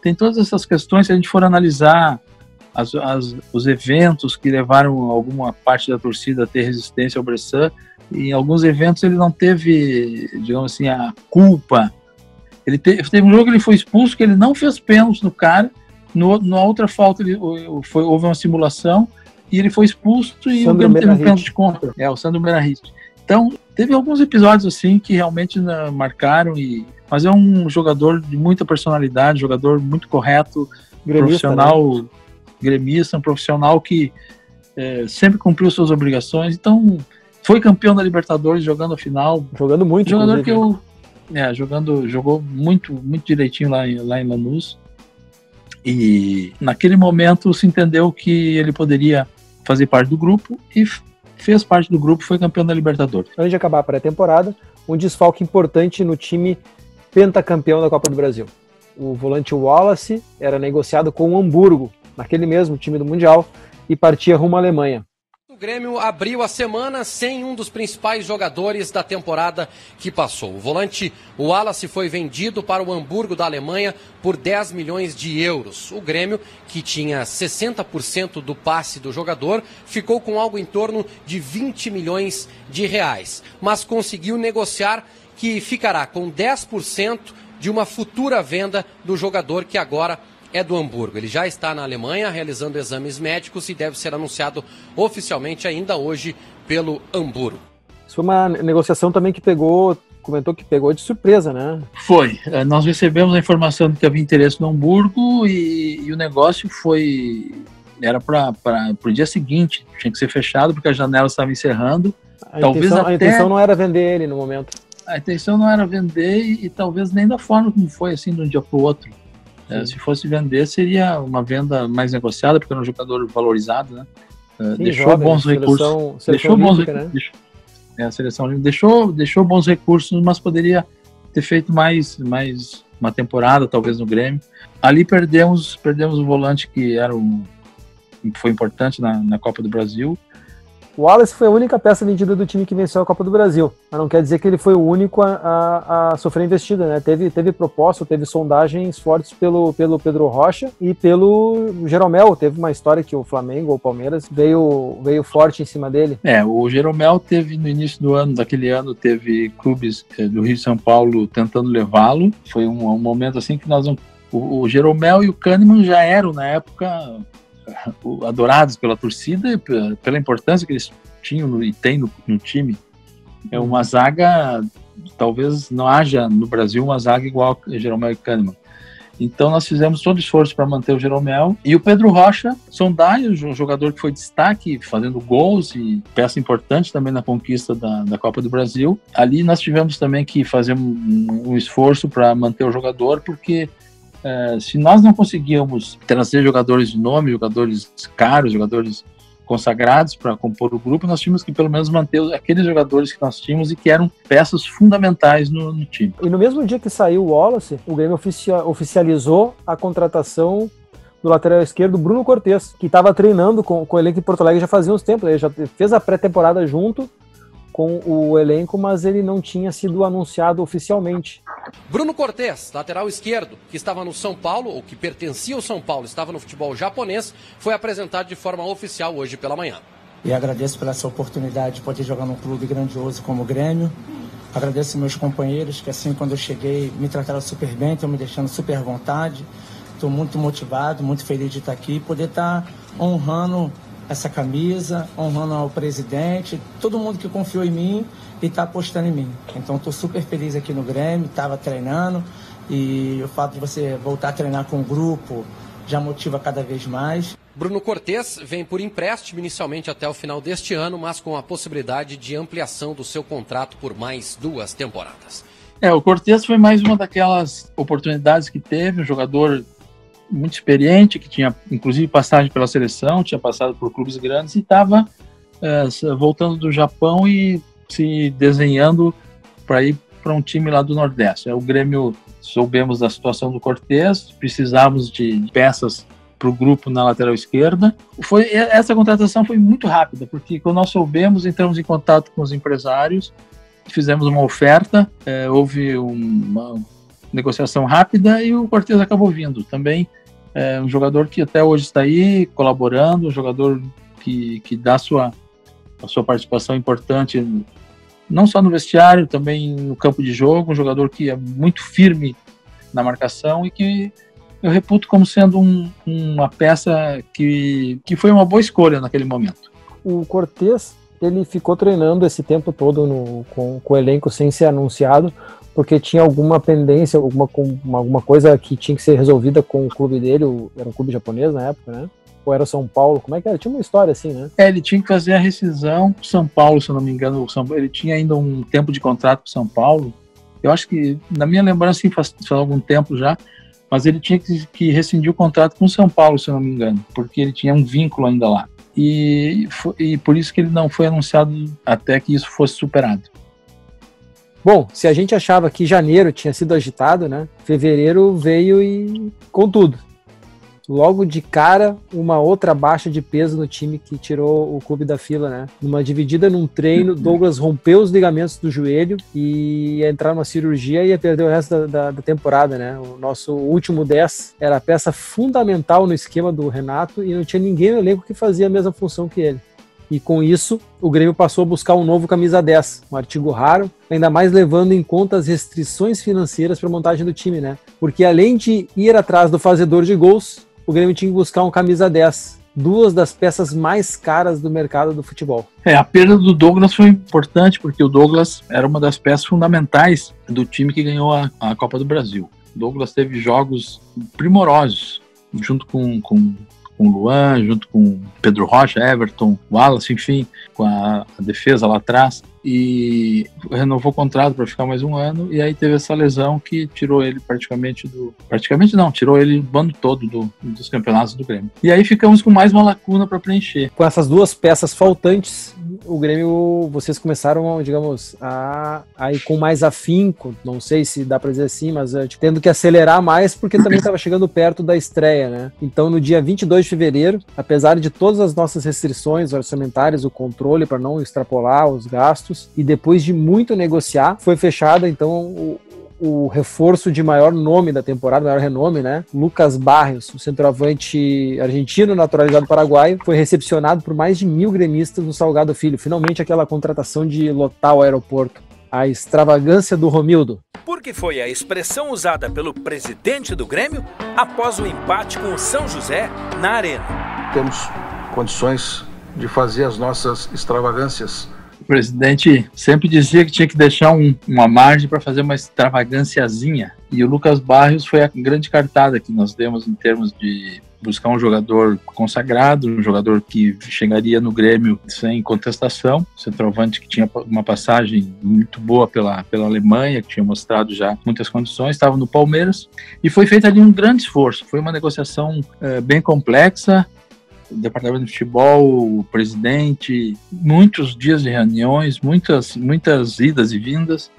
tem todas essas questões. Se a gente for analisar os eventos que levaram alguma parte da torcida a ter resistência ao Bressan, em alguns eventos ele não teve, digamos assim, a culpa. Ele teve um jogo que ele foi expulso, que ele não fez pênalti no cara, na outra falta houve uma simulação e ele foi expulso e o Grêmio teve um pênalti contra. O Sandro Merahit. Então, teve alguns episódios assim que realmente marcaram, mas é um jogador de muita personalidade, jogador muito correto, gremista, profissional, né? Gremista, um profissional que sempre cumpriu suas obrigações. Então, foi campeão da Libertadores jogando a final. Jogando muito, jogador que jogou muito, muito direitinho lá em Lanús. E naquele momento se entendeu que ele poderia fazer parte do grupo e fez parte do grupo, foi campeão da Libertadores. Antes de acabar a pré-temporada, um desfalque importante no time pentacampeão da Copa do Brasil. O volante Wallace era negociado com o Hamburgo, naquele mesmo time do Mundial, e partia rumo à Alemanha. O Grêmio abriu a semana sem um dos principais jogadores da temporada que passou. O volante Wallace foi vendido para o Hamburgo da Alemanha por 10 milhões de euros. O Grêmio, que tinha 60% do passe do jogador, ficou com algo em torno de 20 milhões de reais. Mas conseguiu negociar que ficará com 10% de uma futura venda do jogador, que agora é do Hamburgo. Ele já está na Alemanha realizando exames médicos e deve ser anunciado oficialmente ainda hoje pelo Hamburgo. Isso foi uma negociação também que comentou que pegou de surpresa, né? Foi. Nós recebemos a informação de que havia interesse no Hamburgo e o negócio era para o dia seguinte, tinha que ser fechado porque a janela estava encerrando. A intenção não era vender ele no momento. A intenção não era vender e talvez nem da forma como foi, assim, de um dia para o outro. Se fosse vender, seria uma venda mais negociada, porque era um jogador valorizado, né? Deixou bons recursos. A seleção deixou bons recursos, mas poderia ter feito mais uma temporada, talvez, no Grêmio. Ali perdemos o volante que foi importante na Copa do Brasil. O Wallace foi a única peça vendida do time que venceu a Copa do Brasil, mas não quer dizer que ele foi o único a sofrer investida, né? Teve proposta, teve sondagens fortes pelo Pedro Rocha e pelo Jeromel. Teve uma história que o Flamengo ou o Palmeiras veio forte em cima dele. O Jeromel teve no início daquele ano, teve clubes do Rio de São Paulo tentando levá-lo. Foi um momento assim que o Jeromel e o Kahneman já eram, na época, adorados pela torcida e pela importância que eles tinham e têm no time. É uma zaga, talvez não haja no Brasil uma zaga igual a Jeromel e Kahneman. Então nós fizemos todo o esforço para manter o Jeromel e o Pedro Rocha, sondagem, um jogador que foi destaque, fazendo gols e peça importante também na conquista da Copa do Brasil. Ali nós tivemos também que fazer um esforço para manter o jogador, porque se nós não conseguíamos trazer jogadores de nome, jogadores caros, jogadores consagrados para compor o grupo, nós tínhamos que pelo menos manter aqueles jogadores que nós tínhamos e que eram peças fundamentais no time. E no mesmo dia que saiu o Wallace, o Grêmio oficializou a contratação do lateral esquerdo Bruno Cortes, que estava treinando com o elenco em Porto Alegre já fazia uns tempos. Ele já fez a pré-temporada junto com o elenco, mas ele não tinha sido anunciado oficialmente. Bruno Cortes, lateral esquerdo, que estava no São Paulo, ou que pertencia ao São Paulo, estava no futebol japonês, foi apresentado de forma oficial hoje pela manhã. E agradeço pela essa oportunidade de poder jogar num clube grandioso como o Grêmio. Agradeço meus companheiros, que assim, quando eu cheguei, me trataram super bem, estão me deixando super à vontade. Estou muito motivado, muito feliz de estar aqui, poder estar honrando essa camisa, honrando ao presidente, todo mundo que confiou em mim e está apostando em mim. Então estou super feliz aqui no Grêmio, estava treinando e o fato de você voltar a treinar com o grupo já motiva cada vez mais. Bruno Cortes vem por empréstimo inicialmente até o final deste ano, mas com a possibilidade de ampliação do seu contrato por mais 2 temporadas. O Cortes foi mais uma daquelas oportunidades que teve, um jogador muito experiente, que tinha inclusive passagem pela seleção, tinha passado por clubes grandes e estava voltando do Japão e se desenhando para ir para um time lá do Nordeste. O Grêmio, soubemos da situação do Cortes, precisávamos de peças para o grupo na lateral esquerda. Essa contratação foi muito rápida, porque quando nós soubemos, entramos em contato com os empresários, fizemos uma oferta, houve negociação rápida e o Cortez acabou vindo. Também é um jogador que até hoje está aí colaborando, um jogador que dá a sua participação importante, não só no vestiário, também no campo de jogo, um jogador que é muito firme na marcação e que eu reputo como sendo uma peça que foi uma boa escolha naquele momento. O Cortez, ele ficou treinando esse tempo todo com o elenco sem ser anunciado, porque tinha alguma pendência, alguma coisa que tinha que ser resolvida com o clube dele, era um clube japonês na época, né? Ou era o São Paulo, como é que era? Tinha uma história assim, né? Ele tinha que fazer a rescisão com o São Paulo, se eu não me engano. Ele tinha ainda um tempo de contrato com o São Paulo. Eu acho que, na minha lembrança, sim, faz algum tempo já, mas ele tinha que rescindir o contrato com o São Paulo, se eu não me engano, porque ele tinha um vínculo ainda lá. E por isso que ele não foi anunciado até que isso fosse superado. Bom, se a gente achava que janeiro tinha sido agitado, né? Fevereiro veio e com tudo. Logo de cara, uma outra baixa de peso no time que tirou o clube da fila, né? Numa dividida num treino, Douglas rompeu os ligamentos do joelho e ia entrar numa cirurgia e ia perder o resto da temporada, né? O nosso último 10 era a peça fundamental no esquema do Renato e não tinha ninguém no elenco que fazia a mesma função que ele. E com isso, o Grêmio passou a buscar um novo camisa 10, um artigo raro, ainda mais levando em conta as restrições financeiras para a montagem do time, né? Porque além de ir atrás do fazedor de gols, o Grêmio tinha que buscar um camisa 10, duas das peças mais caras do mercado do futebol. A perda do Douglas foi importante, porque o Douglas era uma das peças fundamentais do time que ganhou a Copa do Brasil. O Douglas teve jogos primorosos, junto com o Luan, junto com Pedro Rocha, Everton, Wallace, enfim, com a defesa lá atrás, e renovou o contrato para ficar mais um ano, e aí teve essa lesão que tirou ele tirou ele do bando todo dos campeonatos do Grêmio. E aí ficamos com mais uma lacuna para preencher. Com essas duas peças faltantes, o Grêmio, vocês começaram, digamos, a ir com mais afinco, não sei se dá para dizer assim, mas tendo que acelerar mais, porque também estava chegando perto da estreia, né? Então, no dia 22 de fevereiro, apesar de todas as nossas restrições orçamentárias, o controle para não extrapolar os gastos, e depois de muito negociar, foi fechado, então, o reforço de maior nome da temporada, maior renome, né? Lucas Barrios, o centroavante argentino naturalizado paraguaio, foi recepcionado por mais de 1.000 gremistas no Salgado Filho. Finalmente aquela contratação de lotar o aeroporto. A extravagância do Romildo. Porque foi a expressão usada pelo presidente do Grêmio após o empate com o São José na Arena. Temos condições de fazer as nossas extravagâncias. O presidente sempre dizia que tinha que deixar uma margem para fazer uma extravagânciazinha. E o Lucas Barrios foi a grande cartada que nós demos em termos de buscar um jogador consagrado, um jogador que chegaria no Grêmio sem contestação, centroavante que tinha uma passagem muito boa pela Alemanha, que tinha mostrado já muitas condições, estava no Palmeiras, e foi feito ali um grande esforço. Foi uma negociação bem complexa. O departamento de futebol, o presidente, muitos dias de reuniões, muitas idas e vindas,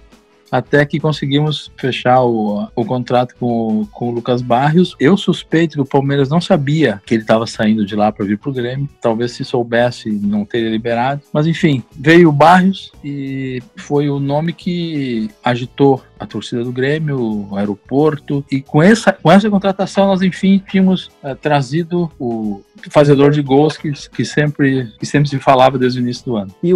até que conseguimos fechar o contrato com o Lucas Barrios. Eu suspeito que o Palmeiras não sabia que ele estava saindo de lá para vir para o Grêmio. Talvez se soubesse, não teria liberado. Mas enfim, veio o Barrios e foi o nome que agitou a torcida do Grêmio, o aeroporto. E com essa contratação, nós enfim tínhamos trazido o fazedor de gols que sempre se falava desde o início do ano. E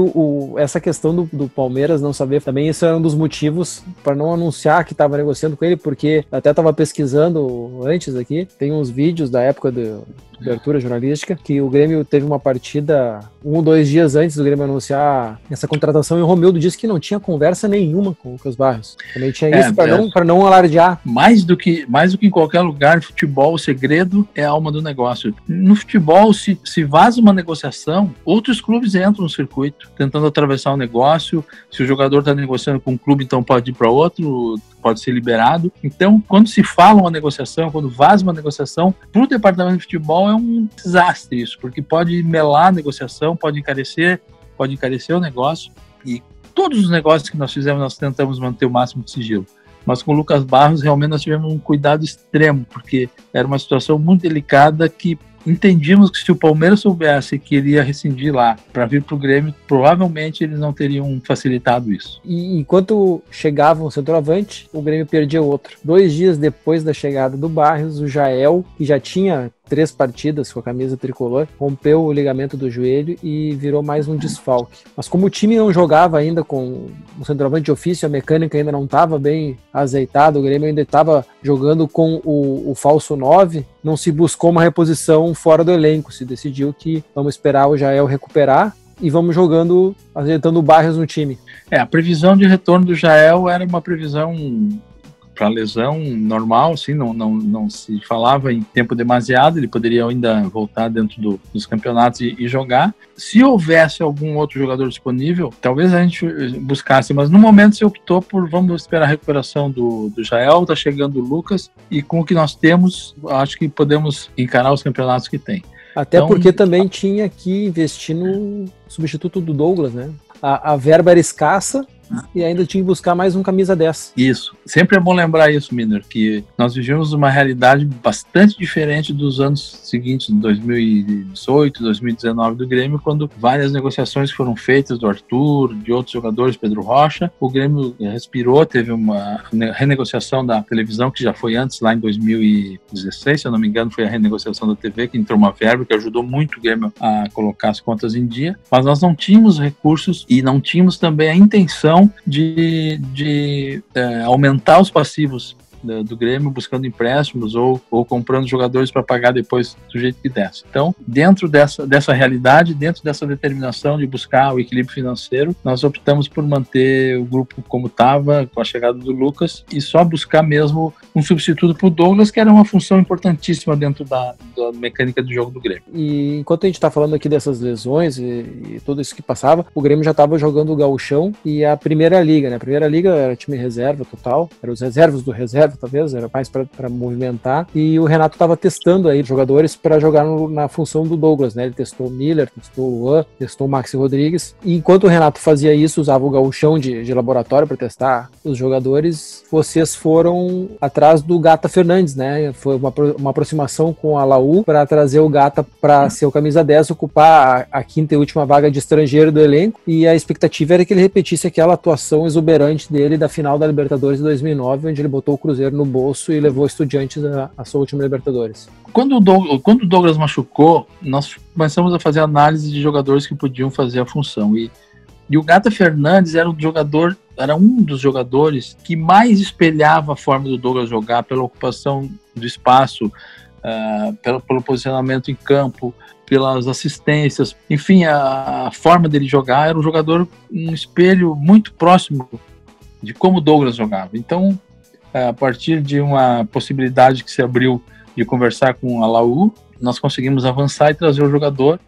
essa questão do Palmeiras não saber também, isso era um dos motivos para não anunciar que estava negociando com ele, porque até estava pesquisando antes aqui, tem uns vídeos da época de cobertura jornalística, que o Grêmio teve uma partida 1 ou 2 dias antes do Grêmio anunciar essa contratação, e o Romildo disse que não tinha conversa nenhuma com o Lucas Barrios. Também tinha isso para não alardear. Mais do que em qualquer lugar, no futebol, o segredo é a alma do negócio. No futebol, se vaza uma negociação, outros clubes entram no circuito, tentando atravessar o negócio. Se o jogador está negociando com um clube, então pode ir para outro, pode ser liberado. Então, quando se fala uma negociação, quando vaza uma negociação, para o departamento de futebol é um desastre isso, porque pode melar a negociação, pode encarecer o negócio, e todos os negócios que nós fizemos, nós tentamos manter o máximo de sigilo. Mas com o Lucas Barrios, realmente nós tivemos um cuidado extremo, porque era uma situação muito delicada que entendíamos que se o Palmeiras soubesse que iria rescindir lá para vir para o Grêmio, provavelmente eles não teriam facilitado isso. E enquanto chegava um centroavante, o Grêmio perdia outro. 2 dias depois da chegada do Barrios, o Jael, que já tinha 3 partidas com a camisa tricolor, rompeu o ligamento do joelho e virou mais um desfalque. Mas como o time não jogava ainda com o centroavante de ofício, a mecânica ainda não estava bem azeitada, o Grêmio ainda estava jogando com o falso 9, não se buscou uma reposição fora do elenco, se decidiu que vamos esperar o Jael recuperar e vamos jogando, ajeitando o Barrios no time. A previsão de retorno do Jael era uma previsão para lesão normal, assim, não se falava em tempo demasiado, ele poderia ainda voltar dentro dos campeonatos e jogar. Se houvesse algum outro jogador disponível, talvez a gente buscasse, mas no momento se optou por vamos esperar a recuperação do Jael, tá chegando o Lucas, e com o que nós temos, acho que podemos encarar os campeonatos que tem. Até então, porque também tinha que investir no substituto do Douglas, né? A verba era escassa, e ainda tinha que buscar mais um camisa 10. Isso. Sempre é bom lembrar isso, Miner, que nós vivemos uma realidade bastante diferente dos anos seguintes, de 2018, 2019 do Grêmio, quando várias negociações foram feitas do Arthur, de outros jogadores, Pedro Rocha. O Grêmio respirou, teve uma renegociação da televisão, que já foi antes, lá em 2016, se eu não me engano, foi a renegociação da TV, que entrou uma verba que ajudou muito o Grêmio a colocar as contas em dia, mas nós não tínhamos recursos e não tínhamos também a intenção de aumentar os passivos do Grêmio, buscando empréstimos ou comprando jogadores para pagar depois do jeito que desse. Então, dentro dessa realidade, dentro dessa determinação de buscar o equilíbrio financeiro, nós optamos por manter o grupo como estava, com a chegada do Lucas, e só buscar mesmo um substituto para o Douglas, que era uma função importantíssima dentro da mecânica do jogo do Grêmio. E enquanto a gente está falando aqui dessas lesões e tudo isso que passava, o Grêmio já estava jogando o Gauchão e a Primeira Liga, né? A Primeira Liga era time reserva total, eram os reservas do reserva, talvez, era mais para movimentar, e o Renato estava testando aí jogadores para jogar na função do Douglas, né? Ele testou o Miller, testou o Luan, testou o Maxi Rodrigues, e enquanto o Renato fazia isso, usava o gauchão de laboratório para testar os jogadores, vocês foram atrás do Gata Fernandes, né? Foi uma aproximação com a Laú para trazer o Gata para ser o camisa 10, ocupar a quinta e última vaga de estrangeiro do elenco, e a expectativa era que ele repetisse aquela atuação exuberante dele da final da Libertadores de 2009, onde ele botou o Cruzeiro no bolso e levou Estudiantes à sua última Libertadores. Quando o Douglas machucou, nós começamos a fazer análise de jogadores que podiam fazer a função, e o Gata Fernandes era um dos jogadores que mais espelhava a forma do Douglas jogar, pela ocupação do espaço, pelo posicionamento em campo, pelas assistências, enfim, a forma dele jogar. Era um espelho muito próximo de como o Douglas jogava. Então, a partir de uma possibilidade que se abriu de conversar com a Laú, nós conseguimos avançar e trazer o jogador.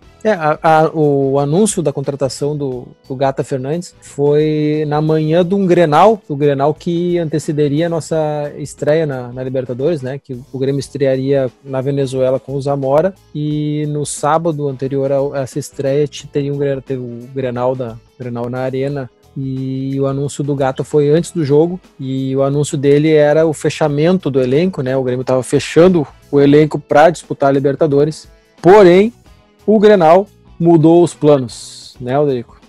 O anúncio da contratação do Gata Fernandes foi na manhã de um Grenal, o Grenal que antecederia a nossa estreia na Libertadores, né? Que o Grêmio estrearia na Venezuela com o Zamora, e no sábado anterior a essa estreia teve o Grenal na Arena. E o anúncio do Gata foi antes do jogo, e o anúncio dele era o fechamento do elenco, né? O Grêmio estava fechando o elenco para disputar a Libertadores, porém o Grenal mudou os planos, né, Alderico?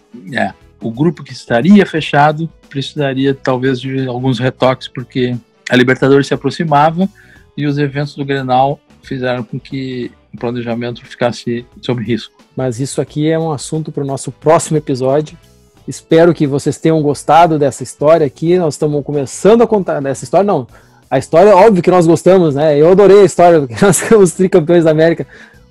O grupo que estaria fechado precisaria talvez de alguns retoques, porque a Libertadores se aproximava e os eventos do Grenal fizeram com que o planejamento ficasse sob risco. Mas isso aqui é um assunto para o nosso próximo episódio. Espero que vocês tenham gostado dessa história aqui. Nós estamos começando a contar dessa história. Não, a história, óbvio que nós gostamos, né? Eu adorei a história, porque nós somos tricampeões da América.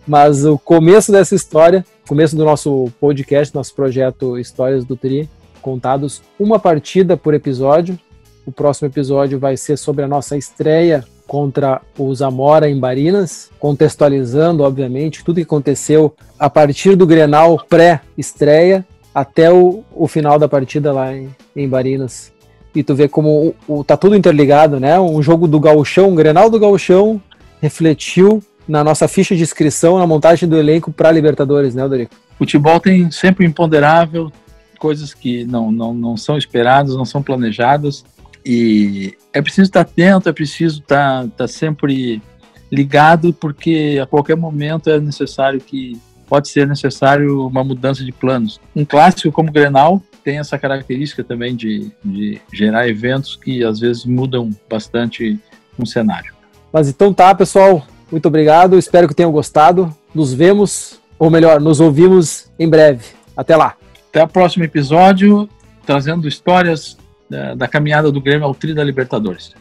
Mas o começo dessa história, começo do nosso podcast, nosso projeto Histórias do Tri, contados uma partida por episódio. O próximo episódio vai ser sobre a nossa estreia contra o Zamora em Barinas, contextualizando, obviamente, tudo que aconteceu a partir do Grenal pré-estreia até o final da partida lá em Barinas. E tu vê como tá tudo interligado, né? Um jogo do Gauchão, um Grenal do Gauchão, refletiu na nossa ficha de inscrição, na montagem do elenco para a Libertadores, né, Alderico? Futebol tem sempre o imponderável, coisas que não são esperadas, não são planejadas, e é preciso estar atento, é preciso estar sempre ligado, porque a qualquer momento pode ser necessário uma mudança de planos. Um clássico como o Grenal tem essa característica também de gerar eventos que às vezes mudam bastante um cenário. Mas então tá, pessoal, muito obrigado, espero que tenham gostado. Nos vemos, ou melhor, nos ouvimos em breve. Até lá. Até o próximo episódio, trazendo histórias da caminhada do Grêmio ao Tri da Libertadores.